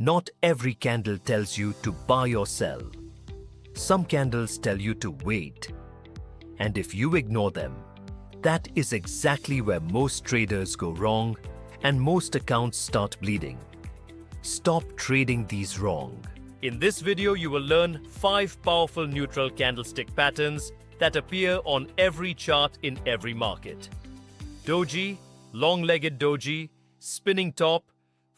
Not every candle tells you to buy or sell. Some candles tell you to wait. And if you ignore them, that is exactly where most traders go wrong and most accounts start bleeding. Stop trading these wrong. In this video, you will learn 5 powerful neutral candlestick patterns that appear on every chart in every market. Doji, long-legged Doji, spinning top,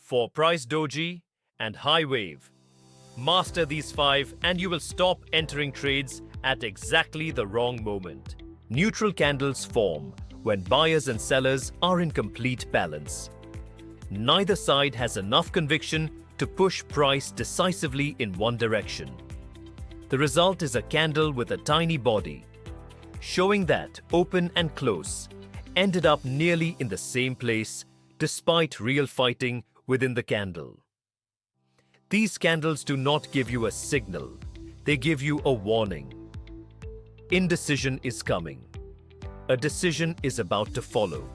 4-price Doji, and high wave. Master these 5 and you will stop entering trades at exactly the wrong moment. Neutral candles form when buyers and sellers are in complete balance. Neither side has enough conviction to push price decisively in one direction. The result is a candle with a tiny body, showing that open and close ended up nearly in the same place despite real fighting within the candle. These candles do not give you a signal, they give you a warning. Indecision is coming. A decision is about to follow.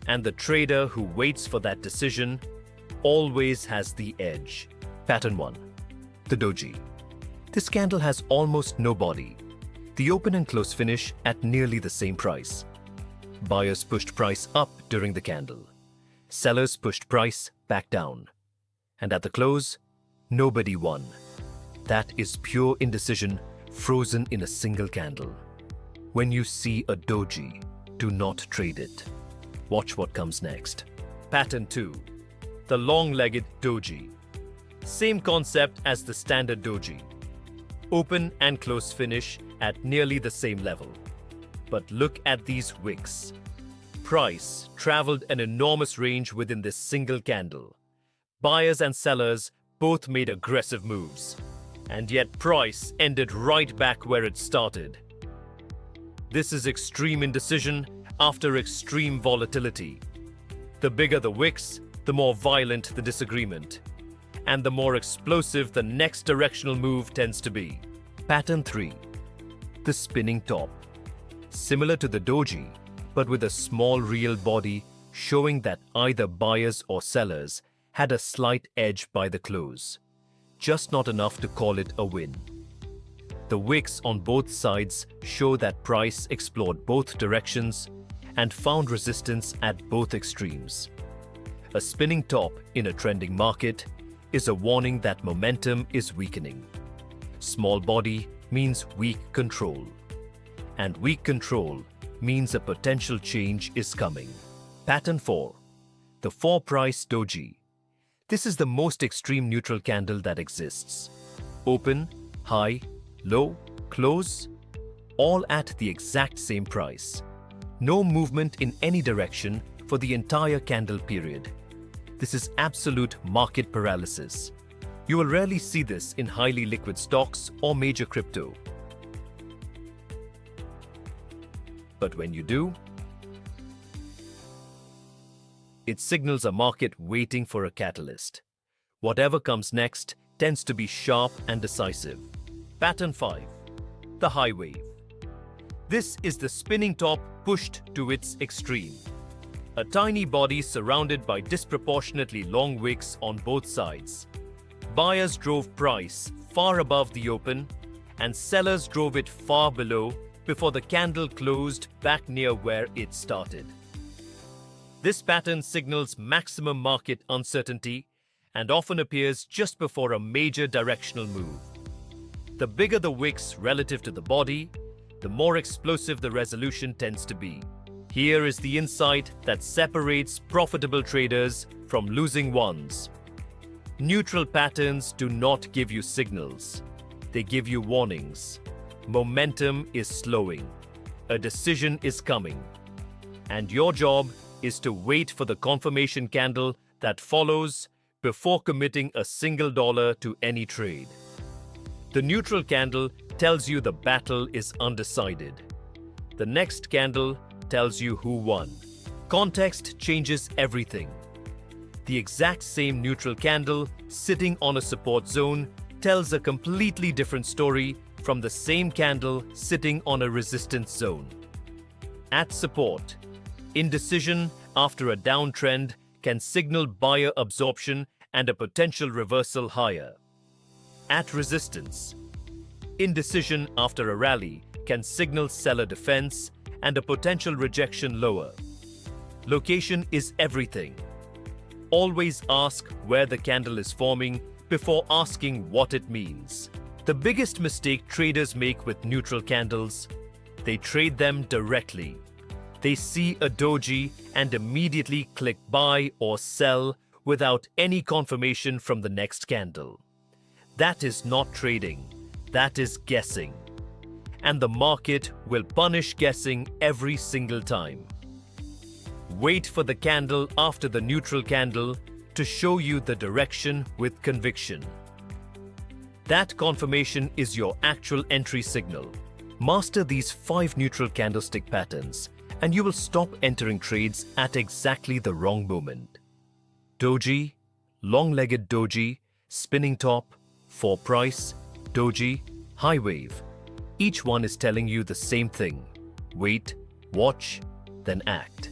And the trader who waits for that decision always has the edge. Pattern 1. The Doji. This candle has almost no body. The open and close finish at nearly the same price. Buyers pushed price up during the candle. Sellers pushed price back down. And at the close, nobody won. That is pure indecision frozen in a single candle. When you see a Doji, do not trade it. Watch what comes next. Pattern 2. The long-legged Doji. Same concept as the standard Doji. Open and close finish at nearly the same level. But look at these wicks. Price traveled an enormous range within this single candle. Buyers and sellers both made aggressive moves. And yet price ended right back where it started. This is extreme indecision after extreme volatility. The bigger the wicks, the more violent the disagreement. And the more explosive the next directional move tends to be. Pattern 3. The spinning top. Similar to the Doji, but with a small real body showing that either buyers or sellers had a slight edge by the close. Just not enough to call it a win. The wicks on both sides show that price explored both directions and found resistance at both extremes. A spinning top in a trending market is a warning that momentum is weakening. Small body means weak control. And weak control means a potential change is coming. Pattern 4. The 4-price Doji. This is the most extreme neutral candle that exists. Open, high, low, close, all at the exact same price. No movement in any direction for the entire candle period. This is absolute market paralysis. You will rarely see this in highly liquid stocks or major crypto. But when you do, it signals a market waiting for a catalyst. Whatever comes next tends to be sharp and decisive. Pattern 5. The high wave. This is the spinning top pushed to its extreme. A tiny body surrounded by disproportionately long wicks on both sides. Buyers drove price far above the open, and sellers drove it far below before the candle closed back near where it started. This pattern signals maximum market uncertainty and often appears just before a major directional move. The bigger the wicks relative to the body, the more explosive the resolution tends to be. Here is the insight that separates profitable traders from losing ones. Neutral patterns do not give you signals. They give you warnings. Momentum is slowing. A decision is coming. And your job is to wait for the confirmation candle that follows before committing a single dollar to any trade. The neutral candle tells you the battle is undecided. The next candle tells you who won. Context changes everything. The exact same neutral candle sitting on a support zone tells a completely different story from the same candle sitting on a resistance zone. At support, indecision after a downtrend can signal buyer absorption and a potential reversal higher. At resistance, indecision after a rally can signal seller defense and a potential rejection lower. Location is everything. Always ask where the candle is forming before asking what it means. The biggest mistake traders make with neutral candles: they trade them directly. They see a doji and immediately click buy or sell without any confirmation from the next candle. That is not trading, that is guessing. And the market will punish guessing every single time. Wait for the candle after the neutral candle to show you the direction with conviction. That confirmation is your actual entry signal. Master these 5 neutral candlestick patterns and you will stop entering trades at exactly the wrong moment. Doji, long-legged doji, spinning top, 4 price, doji, high wave. Each one is telling you the same thing. Wait, watch, then act.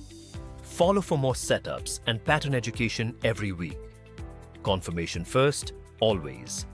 Follow for more setups and pattern education every week. Confirmation first, always.